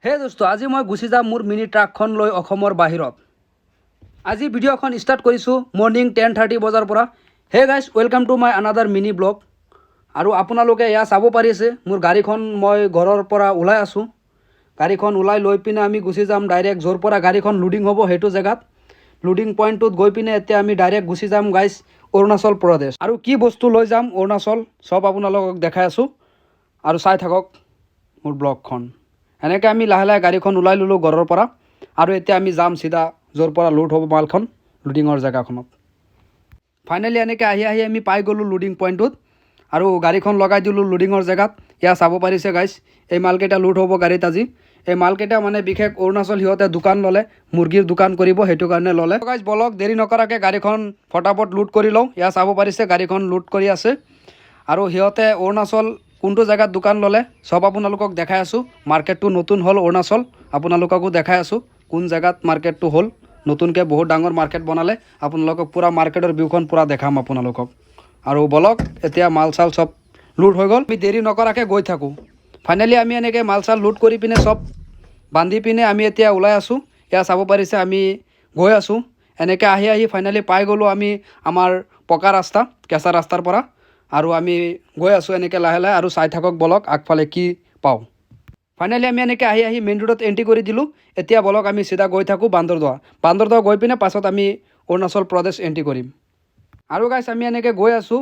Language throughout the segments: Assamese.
হে দোস্ত, আজি মই গুচি যাম মোৰ মিনি ট্ৰাকখন লৈ অসমৰ বাহিৰত। আজি ভিডিঅ'খন ষ্টাৰ্ট কৰিছোঁ মৰ্নিং 10:30 বজাৰ পৰা। Hey guys, welcome to my another mini blog. আৰু আপোনালোকে এয়া চাব পাৰিছে মোৰ গাড়ীখন, মই ঘৰৰ পৰা ওলাই আছোঁ। গাড়ীখন ওলাই লৈ পিনে আমি গুচি যাম ডাইৰেক্ট য'ৰ পৰা গাড়ীখন লোডিং হ'ব সেইটো জেগাত। লোডিং পইণ্টটোত গৈ পিনে এতিয়া আমি ডাইৰেক্ট গুচি যাম গাইজ অৰুণাচল প্ৰদেশ। আৰু কি বস্তু লৈ যাম অৰুণাচল চব আপোনালোকক দেখাই আছোঁ, আৰু চাই থাকক মোৰ ব্লগখন। এনেকৈ আমি লাহে লাহে গাড়ীখন ওলাই ল'লোঁ ঘৰৰ পৰা, আৰু এতিয়া আমি যাম চিধা য'ৰ পৰা লোড হ'ব মালখন লোডিঙৰ জেগাখনত। ফাইনেলি এনেকৈ আহি আমি পাই গ'লোঁ লোডিং পইণ্টটোত, আৰু গাড়ীখন লগাই দিলোঁ লোডিঙৰ জেগাত। এয়া চাব পাৰিছে গাইজ, এই মালকেইটা লোড হ'ব গাড়ীত আজি। এই মালকেইটা মানে বিশেষ অৰুণাচল সিহঁতে দোকান ল'লে, মুৰ্গীৰ দোকান কৰিব, সেইটো কাৰণে ল'লে। গাইজ বলক দেৰি নকৰাকৈ গাড়ীখন ফটাফট লোড কৰি লওঁ। এয়া চাব পাৰিছে গাড়ীখন লোড কৰি আছে, আৰু সিহঁতে অৰুণাচল কোনটো জেগাত দোকান ল'লে চব আপোনালোকক দেখাই আছোঁ। মাৰ্কেটটো নতুন হ'ল অৰুণাচল, আপোনালোককো দেখাই আছোঁ কোন জেগাত মাৰ্কেটটো হ'ল। নতুনকৈ বহুত ডাঙৰ মাৰ্কেট বনালে, আপোনালোকক পূৰা মাৰ্কেটৰ ভিউখন পূৰা দেখাম আপোনালোকক। আৰু বলক এতিয়া মাল চাল চব লোড হৈ গ'ল, আমি দেৰি নকৰাকৈ গৈ থাকোঁ। ফাইনেলি আমি এনেকৈ মাল চাল লোড কৰি পিনে চব বান্ধি পিনে আমি এতিয়া ওলাই আছোঁ। এয়া চাব পাৰিছে আমি গৈ আছোঁ। এনেকৈ আহি ফাইনেলি পাই গ'লোঁ আমি আমাৰ পকা ৰাস্তা, কেঁচা ৰাস্তাৰ পৰা। আৰু আমি গৈ আছোঁ এনেকৈ লাহে লাহে, আৰু চাই থাকক বলক আগফালে কি পাওঁ। ফাইনেলি আমি এনেকৈ আহি মেইন ৰোডত এণ্ট্ৰি কৰি দিলোঁ। এতিয়া বলক আমি চিধা গৈ থাকোঁ বান্দৰদোৱা গৈ পিনে পাছত আমি অৰুণাচল প্ৰদেশ এণ্ট্ৰি কৰিম। আৰু গাইছ আমি এনেকৈ গৈ আছোঁ,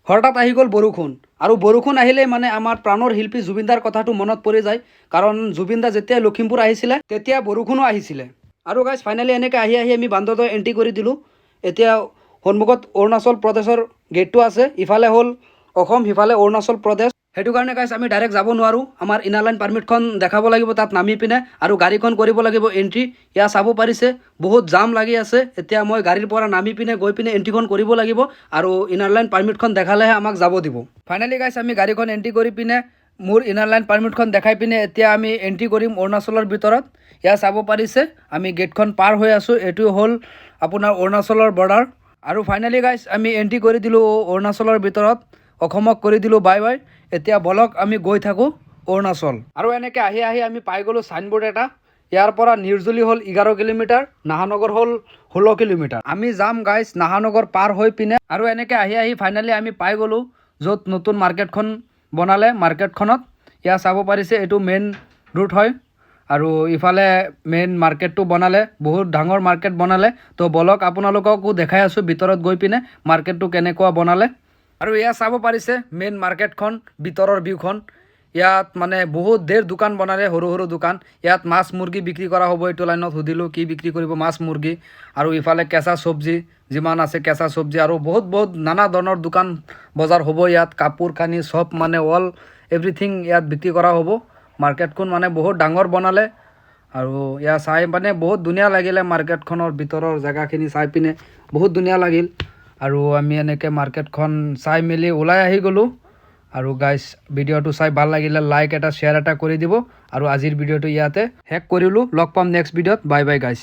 হঠাৎ আহি গ'ল বৰষুণ। আৰু বৰষুণ আহিলেই মানে আমাৰ প্ৰাণৰ শিল্পী জুবিনদাৰ কথাটো মনত পৰি যায়, কাৰণ জুবিনদা যেতিয়া লখিমপুৰ আহিছিলে তেতিয়া বৰষুণো আহিছিলে। আৰু গাইছ ফাইনেলি এনেকৈ আহি আমি বান্দৰদোৱা এণ্ট্ৰি কৰি দিলোঁ। এতিয়া সন্মুখত অৰুণাচল প্ৰদেশৰ গেটটো আছে, ইফালে হ'ল অসম, সিফালে অৰুণাচল প্ৰদেশ। সেইটো কাৰণে গাইছ আমি ডাইৰেক্ট যাব নোৱাৰোঁ, আমাৰ ইনাৰ লাইন পাৰ্মিটখন দেখাব লাগিব তাত নামি পিনে, আৰু গাড়ীখন কৰিব লাগিব এণ্ট্ৰি। এয়া চাব পাৰিছে বহুত জাম লাগি আছে। এতিয়া মই গাড়ীৰ পৰা নামি পিনে গৈ পিনে এণ্ট্ৰিখন কৰিব লাগিব, আৰু ইনাৰ লাইন পাৰ্মিটখন দেখালেহে আমাক যাব দিব। ফাইনেলি গাইছ আমি গাড়ীখন এণ্ট্ৰি কৰি পিনে মোৰ ইনাৰ লাইন পাৰ্মিটখন দেখাই পিনে এতিয়া আমি এণ্ট্ৰি কৰিম অৰুণাচলৰ ভিতৰত। এয়া চাব পাৰিছে আমি গেটখন পাৰ হৈ আছোঁ, এইটো হ'ল আপোনাৰ অৰুণাচলৰ বৰ্ডাৰ। আৰু ফাইনেলি গাইছ আমি এণ্ট্ৰি কৰি দিলোঁ অৰুণাচলৰ ভিতৰত, অসমক কৰি দিলোঁ বাই বাই। এতিয়া বলক আমি গৈ থাকোঁ অৰুণাচল। আৰু এনেকৈ আহি আমি পাই গ'লোঁ চাইনবোৰ্ড এটা। ইয়াৰ পৰা নিৰ্জুলি হ'ল 11 কিলোমিটাৰ, নাহানগৰ হ'ল 16 কিলোমিটাৰ। আমি যাম গাইছ নাহানগৰ পাৰ হৈ পিনে, আৰু এনেকৈ আহি ফাইনেলি আমি পাই গ'লোঁ য'ত নতুন মাৰ্কেটখন বনালে। মাৰ্কেটখনত এয়া চাব পাৰিছে এইটো মেইন ৰোড হয়, আৰু ইফালে মেইন মাৰ্কেটটো বনালে, বহুত ডাঙৰ মাৰ্কেট বনালে। তো বলক আপোনালোককো দেখাই আছোঁ ভিতৰত গৈ পিনে মাৰ্কেটটো কেনেকুৱা বনালে। আৰু এয়া চাব পাৰিছে মেইন মাৰ্কেটখন, ভিতৰৰ ভিউখন। ইয়াত মানে বহুত ধেৰ দোকান বনালে, সৰু সৰু দোকান। ইয়াত মাছ মুৰ্গী বিক্ৰী কৰা হ'ব। এইটো লাইনত সুধিলোঁ কি বিক্ৰী কৰিব, মাছ মুৰ্গী। আৰু ইফালে কেঁচা চব্জি যিমান আছে কেঁচা চব্জি, আৰু বহুত নানা ধৰণৰ দোকান বজাৰ হ'ব ইয়াত। কাপোৰ কানি চব মানে অল এভৰিথিং ইয়াত বিক্ৰী কৰা হ'ব। মাৰ্কেটখন মানে বহুত ডাঙৰ বনালে, আৰু ইয়াত চাই মানে বহুত ধুনীয়া লাগিলে। মাৰ্কেটখনৰ ভিতৰৰ জেগাখিনি চাই পিনে বহুত ধুনীয়া লাগিল। আৰু আমি এনেকৈ মাৰ্কেটখন চাই মেলি ওলাই আহি গ'লোঁ। আৰু গাইছ ভিডিঅ'টো চাই ভাল লাগিলে লাইক এটা শ্বেয়াৰ এটা কৰি দিব। আৰু আজিৰ ভিডিঅ'টো ইয়াতে শেষ কৰিলোঁ, লগ পাম নেক্সট ভিডিঅ'ত। বাই বাই গাইছ।